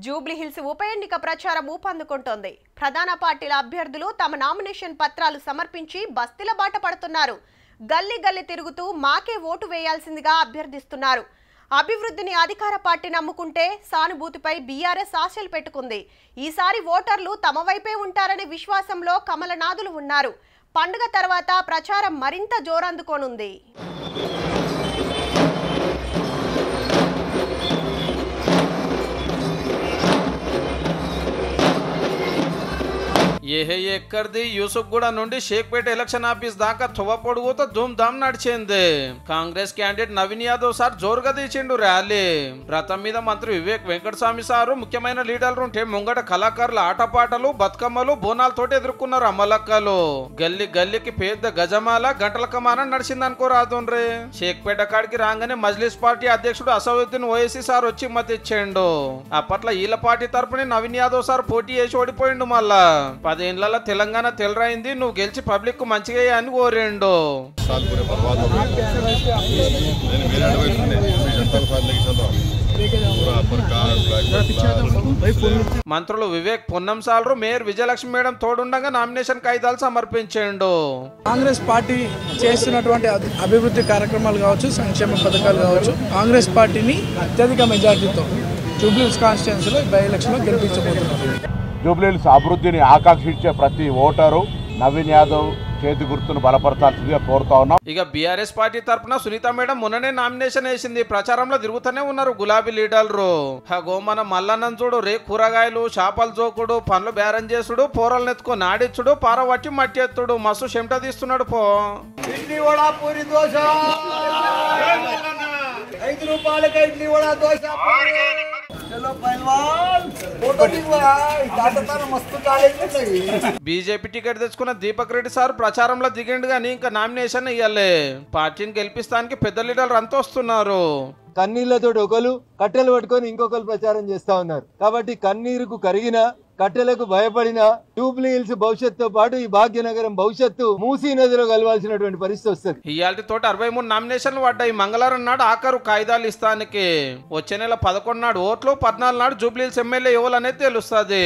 జూబ్లీహిల్స్ ఉప ఎన్నిక ప్రచారం ఊపందుకుంటోంది. ప్రధాన పార్టీల అభ్యర్థులు తమ నామినేషన్ పత్రాలు సమర్పించి బస్తీల బాట పడుతున్నారు. గల్లీ గల్లీ తిరుగుతూ మాకే ఓటు వేయాల్సిందిగా అభ్యర్థిస్తున్నారు. అభివృద్ధిని అధికార పార్టీ నమ్ముకుంటే సానుభూతిపై బీఆర్ఎస్ ఆశలు పెట్టుకుంది. ఈసారి ఓటర్లు తమ వైపే ఉంటారనే విశ్వాసంలో కమలనాథులు ఉన్నారు. పండుగ తర్వాత ప్రచారం మరింత జోరందుకోనుంది. ఎక్కడిది యూసుఫ్గూడ నుండి షేక్పేట ఎలక్షన్ ఆఫీస్ దాకా తువ్వ పొడుగుతో ధూమ్ ధామ్ నడిచింది. కాంగ్రెస్ క్యాండిడేట్ నవీన్ యాదవ్ సార్ జోరుగా తీసిండు ర్యాలీ. రథం మీద మంత్రి వివేక్ వెంకటస్వామి సారు ముఖ్యమైన లీడర్లు ఉంటే ముంగట కళాకారుల ఆటపాటలు బతుకమ్మలు బోనాలతోటి ఎదుర్కొన్నారు అమ్మలక్కలు. గల్లీ గల్లీకి పెద్ద గజమాల గంటల కమాన నడిచింది అనుకోరాదుండ్రి. షేక్పేట కాడికి రాగానే మజ్లిస్ పార్టీ అధ్యక్షుడు అసదుద్దీన్ ఓవైసీ సార్ వచ్చి మద్దతు ఇచ్చిండు. అప్పట్లో ఈల పార్టీ తరపున నవీన్ యాదవ్ సార్ పోటీ చేసి ఓడిపోయిండు. మళ్ళా 10 ఏళ్ల తెలంగాణ తెలరైంది, నువ్వు గెలిచి పబ్లిక్ కు మంచిగా అని కోరిండు. మంత్రులు వివేక్ పొన్నం సాలరు, మేయర్ విజయలక్ష్మి మేడం తోడుండగా నామినేషన్ కాగితాలు సమర్పించిండు. కాంగ్రెస్ పార్టీ చేస్తున్నటువంటి అభివృద్ధి కార్యక్రమాలు కావచ్చు, సంక్షేమ పథకాలు కావచ్చు, కాంగ్రెస్ పార్టీని అత్యధిక మెజార్టీతో జూబ్లీహిల్స్ కాన్స్టిట్యుయెన్సీలో బై ఎలక్షన్ లో గెలిపించబోతున్నారు. జూబ్లీహిల్స్ అభివృద్ధిని ఆకాంక్షించే ప్రతి ఓటరు నవీన్ యాదవ్ చేతి గుర్తును బలపరచాల్సిందిగా కోరుతా ఉన్నాం. ఇక బీఆర్ఎస్ పార్టీ తరఫున సునీత మేడం మొన్ననే నామినేషన్ వేసింది. ప్రచారంలో తిరుగుతూనే ఉన్నారు గులాబీ లీడర్లు. మన మల్లన్నం చూడు, రే కూరగాయలు చేపలు జోకుడు, పండ్లు బేరం చేసుడు, పోరలు ఎత్తుకో నాడిచ్చుడు, పారవట్టి మట్టి ఎత్తుడు, మస్తు చెమట తీస్తున్నాడు. పో ఇడ్లీ వడ పూరి దోశ 5 రూపాయలకి ఇడ్లీ వడ దోశ. బీజేపీ టికెట్ తెచ్చుకున్న దీపక్ రెడ్డి సార్ ప్రచారంలో దిగిండు గానీ ఇంకా నామినేషన్ ఇయ్యాలే. పార్టీని గెలిపిస్తానికి పెద్ద లీడర్లు అంతా వస్తున్నారు. కన్నీళ్లతో ఒకరు కట్టెలు పట్టుకొని ఇంకొకరు ప్రచారం చేస్తా ఉన్నారు. కాబట్టి కన్నీరుకు కరిగిన కట్టెలకు భయపడిన జూబ్లీహిల్స్ భవిష్యత్తుతో పాటు ఈ భాగ్యనగరం భవిష్యత్తు మూసీ నదిలో కలవాల్సినటువంటి పరిస్థితి వస్తుంది. ఇయాల్టి తోటి 63 నామినేషన్లు పడ్డాయి. మంగళవారం నాడు ఆఖరు కాయిదాలు ఇస్తానికి. వచ్చే నెల 11 నాడు ఓట్లు, 14 నాడు జూబ్లీహిల్స్ ఎమ్మెల్యే ఎవరనేది తెలుస్తుంది.